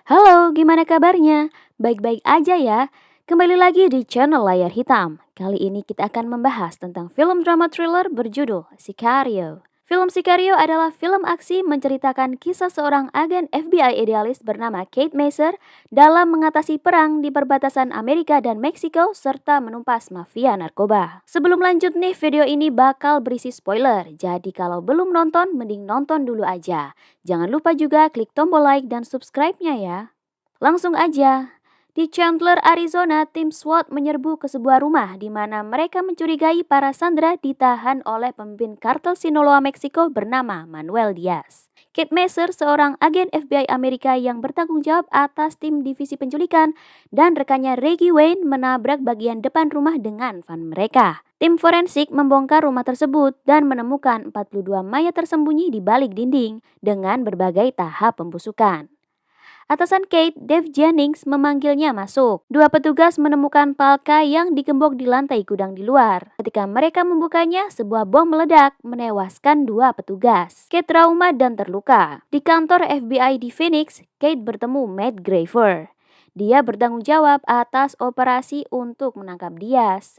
Halo, gimana kabarnya? Baik-baik aja ya. Kembali lagi di channel Layar Hitam. Kali ini kita akan membahas tentang film drama thriller berjudul Sicario. Film Sicario adalah film aksi menceritakan kisah seorang agen FBI idealis bernama Kate Macer dalam mengatasi perang di perbatasan Amerika dan Meksiko serta menumpas mafia narkoba. Sebelum lanjut nih, video ini bakal berisi spoiler, jadi kalau belum nonton mending nonton dulu aja. Jangan lupa juga klik tombol like dan subscribe-nya ya. Langsung aja. Di Chandler, Arizona, tim SWAT menyerbu ke sebuah rumah di mana mereka mencurigai para sandera ditahan oleh pemimpin kartel Sinaloa Meksiko bernama Manuel Diaz. Kate Messer, seorang agen FBI Amerika yang bertanggung jawab atas tim divisi penculikan, dan rekannya Reggie Wayne menabrak bagian depan rumah dengan van mereka. Tim forensik membongkar rumah tersebut dan menemukan 42 mayat tersembunyi di balik dinding dengan berbagai tahap pembusukan. Atasan Kate, Dave Jennings, memanggilnya masuk. Dua petugas menemukan Palka yang digembok di lantai gudang di luar. Ketika mereka membukanya, sebuah bom meledak, menewaskan dua petugas. Kate trauma dan terluka. Di kantor FBI di Phoenix, Kate bertemu Matt Graver. Dia bertanggung jawab atas operasi untuk menangkap Diaz.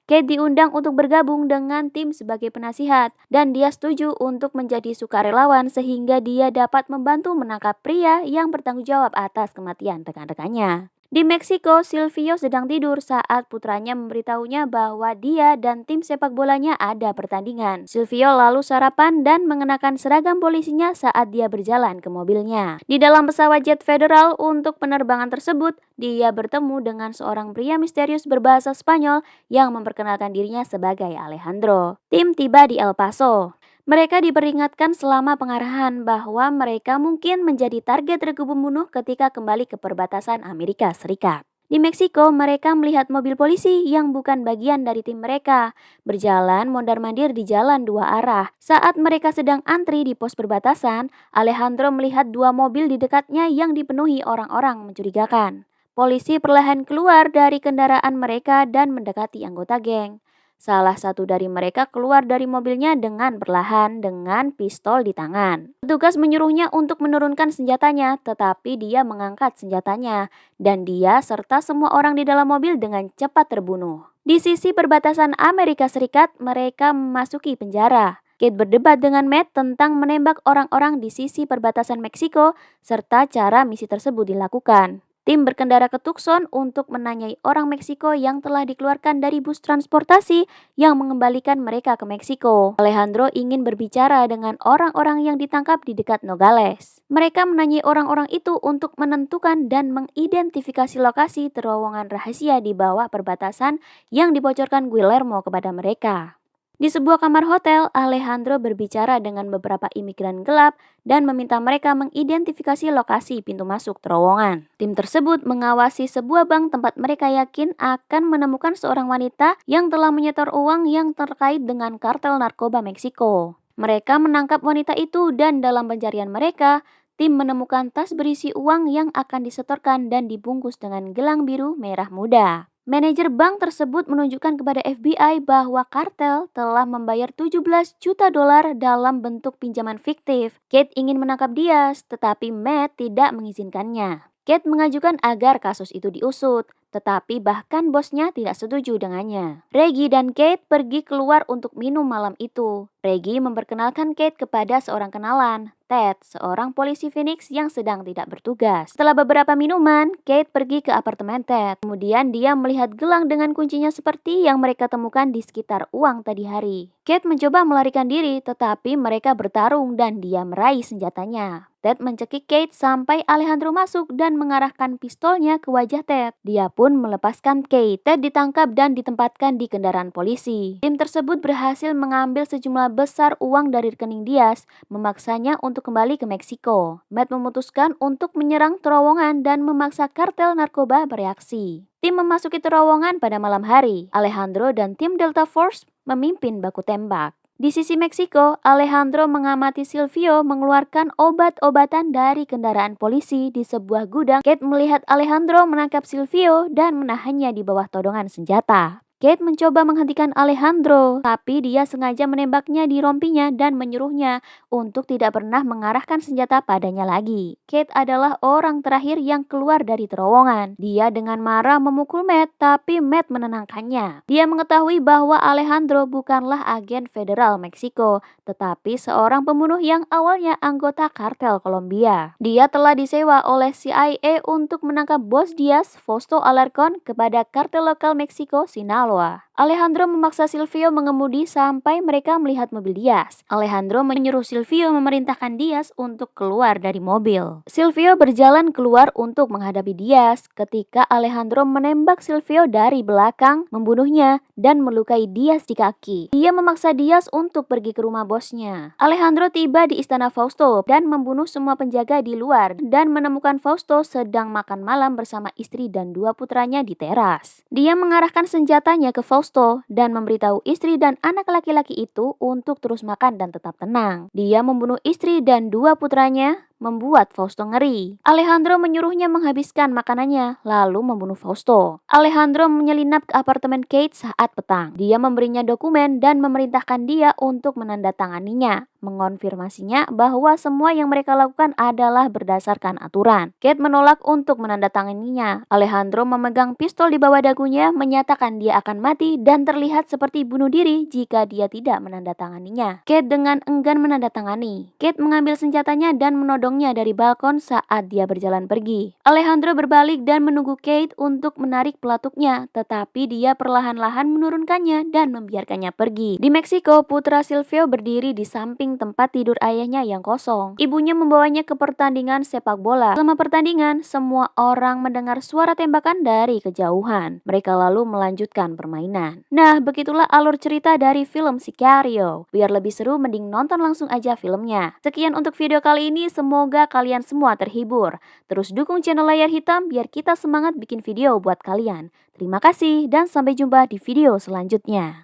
Kate diundang untuk bergabung dengan tim sebagai penasihat dan dia setuju untuk menjadi sukarelawan sehingga dia dapat membantu menangkap pria yang bertanggung jawab atas kematian rekan-rekannya. Di Meksiko, Silvio sedang tidur saat putranya memberitahunya bahwa dia dan tim sepak bolanya ada pertandingan. Silvio lalu sarapan dan mengenakan seragam polisinya saat dia berjalan ke mobilnya. Di dalam pesawat jet federal untuk penerbangan tersebut, dia bertemu dengan seorang pria misterius berbahasa Spanyol yang memperkenalkan dirinya sebagai Alejandro. Tim tiba di El Paso. Mereka diperingatkan selama pengarahan bahwa mereka mungkin menjadi target regu pembunuh ketika kembali ke perbatasan Amerika Serikat. Di Meksiko, mereka melihat mobil polisi yang bukan bagian dari tim mereka berjalan mondar-mandir di jalan dua arah. Saat mereka sedang antri di pos perbatasan, Alejandro melihat dua mobil di dekatnya yang dipenuhi orang-orang mencurigakan. Polisi perlahan keluar dari kendaraan mereka dan mendekati anggota geng. Salah satu dari mereka keluar dari mobilnya dengan perlahan dengan pistol di tangan. Petugas menyuruhnya untuk menurunkan senjatanya, tetapi dia mengangkat senjatanya dan dia serta semua orang di dalam mobil dengan cepat terbunuh. Di sisi perbatasan Amerika Serikat, mereka memasuki penjara. Kate berdebat dengan Matt tentang menembak orang-orang di sisi perbatasan Meksiko serta cara misi tersebut dilakukan. Tim berkendara ke Tucson untuk menanyai orang Meksiko yang telah dikeluarkan dari bus transportasi yang mengembalikan mereka ke Meksiko. Alejandro ingin berbicara dengan orang-orang yang ditangkap di dekat Nogales. Mereka menanyai orang-orang itu untuk menentukan dan mengidentifikasi lokasi terowongan rahasia di bawah perbatasan yang dibocorkan Guillermo kepada mereka. Di sebuah kamar hotel, Alejandro berbicara dengan beberapa imigran gelap dan meminta mereka mengidentifikasi lokasi pintu masuk terowongan. Tim tersebut mengawasi sebuah bank tempat mereka yakin akan menemukan seorang wanita yang telah menyetor uang yang terkait dengan kartel narkoba Meksiko. Mereka menangkap wanita itu dan dalam pencarian mereka, tim menemukan tas berisi uang yang akan disetorkan dan dibungkus dengan gelang biru merah muda. Manajer bank tersebut menunjukkan kepada FBI bahwa kartel telah membayar 17 juta dolar dalam bentuk pinjaman fiktif. Kate ingin menangkap Diaz, tetapi Matt tidak mengizinkannya. Kate mengajukan agar kasus itu diusut, tetapi bahkan bosnya tidak setuju dengannya. Reggie dan Kate pergi keluar untuk minum malam itu. Reggie memperkenalkan Kate kepada seorang kenalan, Ted, seorang polisi Phoenix yang sedang tidak bertugas. Setelah beberapa minuman, Kate pergi ke apartemen Ted. Kemudian dia melihat gelang dengan kuncinya seperti yang mereka temukan di sekitar uang tadi hari. Kate mencoba melarikan diri, tetapi mereka bertarung dan dia meraih senjatanya. Ted mencekik Kate sampai Alejandro masuk dan mengarahkan pistolnya ke wajah Ted. Dia pun melepaskan Kate. Ted ditangkap dan ditempatkan di kendaraan polisi. Tim tersebut berhasil mengambil sejumlah besar uang dari rekening Diaz, memaksanya untuk kembali ke Meksiko. Matt memutuskan untuk menyerang terowongan dan memaksa kartel narkoba bereaksi. Tim memasuki terowongan pada malam hari. Alejandro dan tim Delta Force memimpin baku tembak. Di sisi Meksiko, Alejandro mengamati Silvio mengeluarkan obat-obatan dari kendaraan polisi di sebuah gudang. Kate melihat Alejandro menangkap Silvio dan menahannya di bawah todongan senjata. Kate mencoba menghentikan Alejandro, tapi dia sengaja menembaknya di rompinya dan menyuruhnya untuk tidak pernah mengarahkan senjata padanya lagi. Kate adalah orang terakhir yang keluar dari terowongan. Dia dengan marah memukul Matt, tapi Matt menenangkannya. Dia mengetahui bahwa Alejandro bukanlah agen federal Meksiko, tetapi seorang pembunuh yang awalnya anggota kartel Kolombia. Dia telah disewa oleh CIA untuk menangkap bos Diaz, Fausto Alarcon, kepada kartel lokal Meksiko, Sinaloa. Alejandro memaksa Silvio mengemudi sampai mereka melihat mobil Diaz. Alejandro menyuruh Silvio memerintahkan Diaz untuk keluar dari mobil. Silvio berjalan keluar untuk menghadapi Diaz ketika Alejandro menembak Silvio dari belakang, membunuhnya, dan melukai Diaz di kaki. Dia memaksa Diaz untuk pergi ke rumah bosnya. Alejandro tiba di istana Fausto dan membunuh semua penjaga di luar dan menemukan Fausto sedang makan malam bersama istri dan dua putranya di teras. Dia mengarahkan senjatanya ke Fausto dan memberitahu istri dan anak laki-laki itu untuk terus makan dan tetap tenang. Dia membunuh istri dan dua putranya, membuat Fausto ngeri. Alejandro menyuruhnya menghabiskan makanannya, lalu membunuh Fausto. Alejandro menyelinap ke apartemen Kate saat petang. Dia memberinya dokumen dan memerintahkan dia untuk menandatanganinya, mengonfirmasinya bahwa semua yang mereka lakukan adalah berdasarkan aturan. Kate menolak untuk menandatanganinya. Alejandro memegang pistol di bawah dagunya, menyatakan dia akan mati dan terlihat seperti bunuh diri jika dia tidak menandatanganinya. Kate dengan enggan menandatangani. Kate mengambil senjatanya dan menodongnya dari balkon saat dia berjalan pergi. Alejandro berbalik dan menunggu Kate untuk menarik pelatuknya, tetapi dia perlahan-lahan menurunkannya dan membiarkannya pergi. Di Meksiko, putra Silvio berdiri di samping tempat tidur ayahnya yang kosong. Ibunya membawanya ke pertandingan sepak bola. Selama pertandingan, semua orang mendengar suara tembakan dari kejauhan. Mereka lalu melanjutkan permainan. Nah, begitulah alur cerita dari film Sicario. Biar lebih seru, mending nonton langsung aja filmnya. Sekian untuk video kali ini, semoga kalian semua terhibur. Terus dukung channel Layar Hitam biar kita semangat bikin video buat kalian. Terima kasih dan sampai jumpa di video selanjutnya.